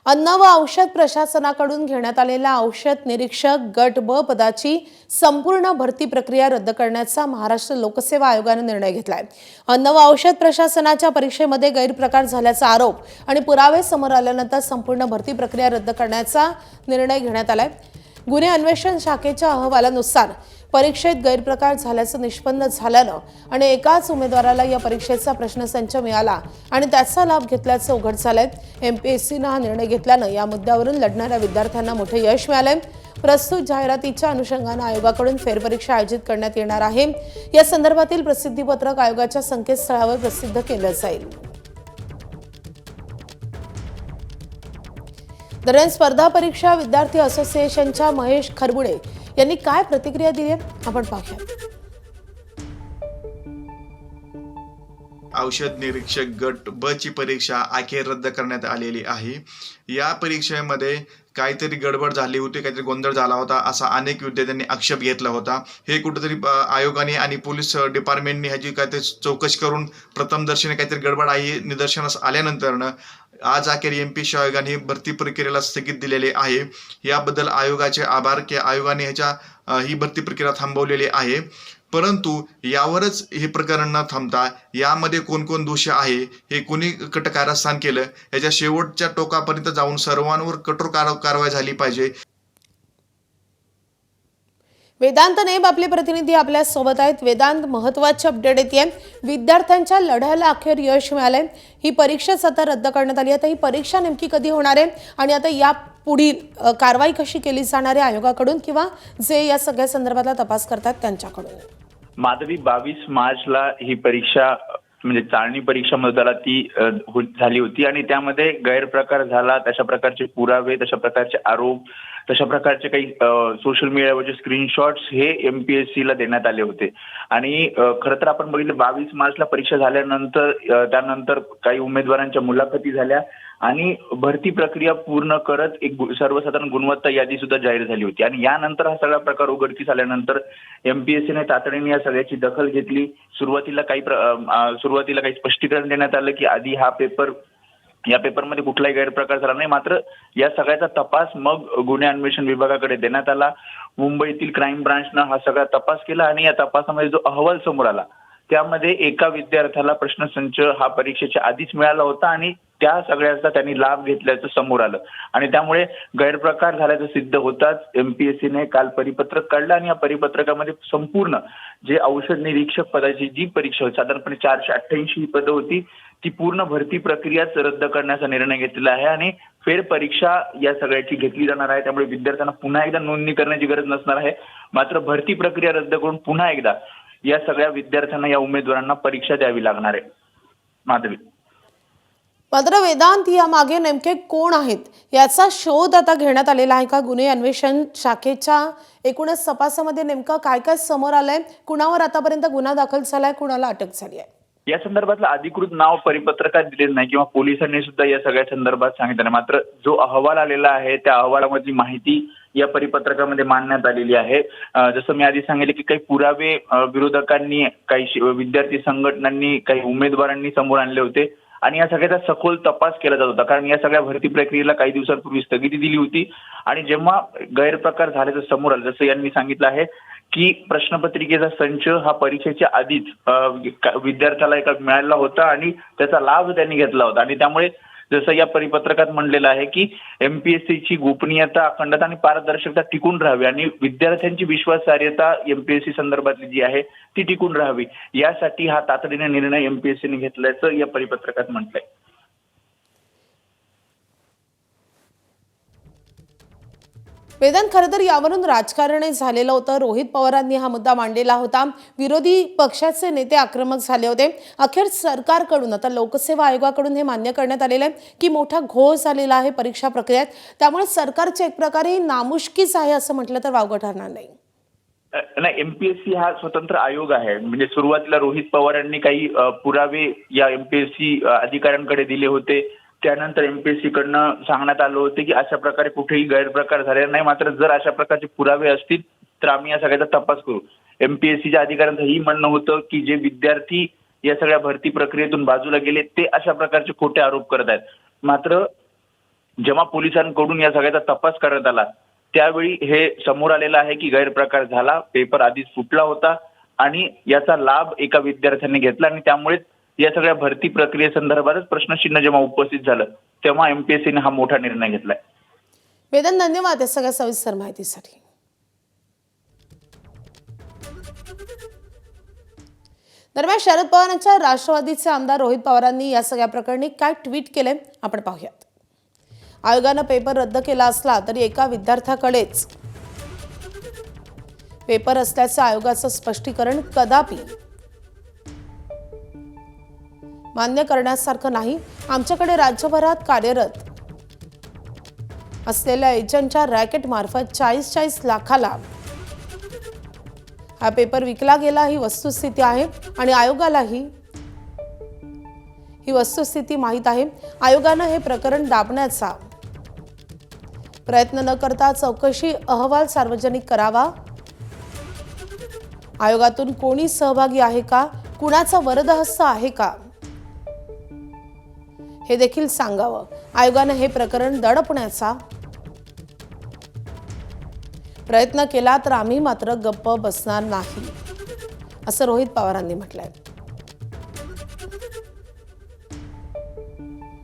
अन्न व औषध प्रशासनाकडून घेण्यात आलेल्या औषध निरीक्षक गट ब पदाची संपूर्ण भरती प्रक्रिया रद्द करण्याचा महाराष्ट्र लोकसेवा आयोगाने निर्णय घेतलाय। अन्न व औषध प्रशासनाच्या परीक्षेमध्ये गैरप्रकार झाल्याचा आरोप आणि पुरावे समोर आल्यानंतर संपूर्ण भरती प्रक्रिया रद्द करण्याचा निर्णय घेण्यात आलाय। गुन्हे अन्वेषण शाखेच्या अहवालानुसार परीक्षेत गैरप्रकार झाल्याचं निष्पन्न झाल्यानं आणि एकाच उमेदवाराला या परीक्षेचा प्रश्नसंच मिळाला आणि त्याचा लाभ घेतल्याचं उघड झालंय। एमपीएससीने हा निर्णय घेतल्यानं या मुद्द्यावरून लढणाऱ्या विद्यार्थ्यांना मोठे यश मिळालंय। प्रस्तुत जाहिरातीच्या अनुषंगाने आयोगाकडून फेरपरीक्षा आयोजित करण्यात येणार आहे। या संदर्भातील प्रसिद्धीपत्रक आयोगाच्या संकेतस्थळावर प्रसिद्ध केलं जाईल। दरम्यान स्पर्धा परीक्षा विद्यार्थी असोसिएशनच्या महेश खरबुडे यांनी काय प्रतिक्रिया दिली आपण पाहूया। औषध निरीक्षक गट ब ची परीक्षा अखेर रद्द करण्यात आलेली आहे। या परीक्षेमध्ये काहीतरी गडबड झाली होती, काहीतरी गोंधळ झाला होता असा अनेक विद्यार्थ्यांनी आक्षेप घेतला होता। हे कुठेतरी आयोगाने आणि पोलीस डिपार्टमेंटने ह्याची काहीतरी चौकशी करून प्रथमदर्शनी काहीतरी गडबड आहे निदर्शनास आल्यानंतर आज अखेर एमपीएससी आयोगाने भरती प्रक्रियेला स्थगित दिलेले आहे। याबद्दल आयोगाचे आभार की आयोगाने ही भरती प्रक्रिया थांबवलेली आहे। परंतु यावरच हे प्रकरण न थांबता यामध्ये कोण कोण दोषी आहे, हे कोणी कारस्थान केलं, याच्या शेवटच्या टोकापर्यंत जाऊन सर्वांवर कठोर कारवाई झाली पाहिजे। वेदांत नेब आपले प्रतिनिधी आपल्या सोबत आहेत। वेदांत, महत्त्वाची अपडेट येते, विद्यार्थ्यांच्या लढ्याला अखेर यश मिळालंय। ही परीक्षाच आता रद्द करण्यात आली। आता ही परीक्षा नेमकी कधी होणार आहे आणि आता या पुढील कारवाई कशी केली जाणार आहे आयोगाकडून किंवा जे या सगळ्या संदर्भातला तपास करतात त्यांच्याकडून? माधवी, 22 मार्चला ही परीक्षा म्हणजे चाळणी परीक्षा मतदाराला ती झाली होती आणि त्यामध्ये गैरप्रकार झाला, तशा प्रकारचे पुरावे, तशा प्रकारचे आरोप, तशा प्रकारचे काही सोशल मीडियावरचे स्क्रीनशॉट्स हे एमपीएससीला देण्यात आले होते। आणि खरं तर आपण बघितलं 22 मार्चला परीक्षा झाल्यानंतर त्यानंतर काही उमेदवारांच्या मुलाखती झाल्या आणि भरती प्रक्रिया पूर्ण करत एक सर्वसाधारण गुणवत्ता यादी सुद्धा जाहीर झाली होती। आणि यानंतर हा सगळा प्रकार उघडकीस आल्यानंतर एमपीएससीने तातडीने या सगळ्याची दखल घेतली। सुरुवातीला काही स्पष्टीकरण देण्यात आलं की आधी या पेपरमध्ये कुठलाही गैरप्रकार झाला नाही, मात्र या सगळ्याचा तपास मग गुन्हे अन्वेषण विभागाकडे देण्यात आला। मुंबईतील क्राईम ब्रांचनं हा सगळा तपास केला आणि या तपासामध्ये जो अहवाल समोर आला त्यामध्ये एका विद्यार्थ्याला प्रश्नसंच हा परीक्षेच्या आधीच मिळाला होता आणि त्या सगळ्याचा त्यांनी लाभ घेतल्याचं समोर आलं आणि त्यामुळे गैरप्रकार झाल्याचं सिद्ध होताच एमपीएससीने काल परिपत्रक काढलं आणि या परिपत्रकामध्ये संपूर्ण जे औषध निरीक्षक पदाची जी परीक्षा होती, साधारणपणे 488 ही पदं होती, ती पूर्ण भरती प्रक्रियाच रद्द करण्याचा निर्णय घेतलेला आहे आणि फेरपरीक्षा या सगळ्याची घेतली जाणार आहे। त्यामुळे विद्यार्थ्यांना पुन्हा एकदा नोंदणी करण्याची गरज नसणार आहे, मात्र भरती प्रक्रिया रद्द करून पुन्हा एकदा या सगळ्या विद्यार्थ्यांना, या उमेदवारांना परीक्षा द्यावी लागणार आहे। माधवी, मात्र वेदांत, या मागे नेमके कोण आहेत याचा शोध आता घेण्यात आलेला आहे का? गुन्हे अन्वेषण शाखेच्या एकूणच तपासामध्ये नेमकं काय काय समोर आलंय? कुणावर आतापर्यंत गुन्हा दाखल झालाय, कुणाला अटक झाली आहे? या संदर्भातलं अधिकृत नाव परिपत्रकात दिलेलं नाही किंवा पोलिसांनी सुद्धा या सगळ्या संदर्भात सांगितलं नाही, मात्र जो अहवाल आलेला आहे त्या अहवालामधली माहिती या परिपत्रकामध्ये मांडण्यात आलेली आहे। जसं मी आधी सांगितलं की काही पुरावे विरोधकांनी, काही विद्यार्थी संघटनांनी, काही उमेदवारांनी समोर आणले होते आणि या सगळ्याचा सखोल तपास केला जात होता, कारण या सगळ्या भरती प्रक्रियेला काही दिवसांपूर्वी स्थगिती दिली होती आणि जेव्हा गैरप्रकार झाल्याचं समोर आलं, जसं यांनी सांगितलं आहे की प्रश्नपत्रिकेचा संच हा परीक्षेच्या आधीच विद्यार्थ्याला एका मिळाला होता आणि त्याचा लाभ त्यांनी घेतला होता आणि त्यामुळे जसं या परिपत्रकात म्हणलेलं आहे की एमपीएससीची गोपनीयता, अखंडता आणि पारदर्शकता टिकून राहावी आणि विद्यार्थ्यांची विश्वासार्हता एमपीएससी संदर्भातली जी आहे ती टिकून राहावी, यासाठी हा तातडीने निर्णय एमपीएससीने घेतल्याचं या परिपत्रकात म्हटलंय। वेदांत, खरं तर यावरून राजकारणही झालेलं होतं। रोहित पवारांनी हा मुद्दा मांडलेला होता, विरोधी पक्षाचे नेते आक्रमक झाले होते। अखेर सरकारकडून, आता लोकसेवा आयोगाकडून हे मान्य करण्यात आलेलं आहे की मोठा घोळ झालेला आहे परीक्षा प्रक्रियेत, त्यामुळे सरकारचे एक प्रकारे नामुष्कीच आहे असं म्हटलं तर वावगं ठरणार नाही। नाही, एमपीएससी हा स्वतंत्र आयोग आहे। म्हणजे सुरुवातीला रोहित पवार यांनी काही पुरावे या एमपीएससी अधिकाऱ्यांकडे दिले होते, त्यानंतर एमपीएससी कडनं सांगण्यात आलं होतं की अशा प्रकारे कुठेही गैरप्रकार झालेला नाही, मात्र जर अशा प्रकारचे पुरावे असतील तर आम्ही या सगळ्याचा तपास करू। एमपीएससीच्या अधिकाऱ्यांचं ही म्हणणं होतं की जे विद्यार्थी या सगळ्या भरती प्रक्रियेतून बाजूला गेले ते अशा प्रकारचे खोटे आरोप करत आहेत, मात्र जेव्हा पोलिसांकडून या सगळ्याचा तपास करण्यात आला त्यावेळी हे समोर आलेलं आहे की गैरप्रकार झाला, पेपर आधीच फुटला होता आणि याचा लाभ एका विद्यार्थ्याने घेतला आणि त्यामुळे या सगळ्या भरती प्रक्रियेसंदर्भातच प्रश्नचिन्ह जेव्हा उपस्थित झालं तेव्हा एमपीएससीने हा मोठा निर्णय घेतलाय. वेदन, धन्यवाद या सगळ्या सविस्तर माहितीसाठी. दरम्यान शरद पवारांच्या राष्ट्रवादीचे आमदार रोहित पवारांनी या सगळ्या प्रकरणी काय ट्विट केले आपण पाहूयात. आयोगानं पेपर रद्द केला असला तरी एका विद्यार्थ्याकडेच पेपर असल्याचं आयोगाचं स्पष्टीकरण कदापि मान्य करण्यासारखं नाही. आमच्याकडे राज्यभरात कार्यरत असलेल्या एजंटच्या रॅकेट मार्फत 40 लाखाला हा पेपर विकला गेला ही वस्तुस्थिती आहे आणि आयोगालाही ही वस्तुस्थिती माहीत आहे. आयोगानं हे प्रकरण दाबण्याचा प्रयत्न न करता चौकशी अहवाल सार्वजनिक करावा. आयोगातून कोणी सहभागी आहे का, कुणाचा वरदहस्त आहे का हे देखील सांगावं. आयोगानं हे प्रकरण दडपण्याचा प्रयत्न केला तर आम्ही मात्र गप्प बसणार नाही असं रोहित पवारांनी म्हटलंय.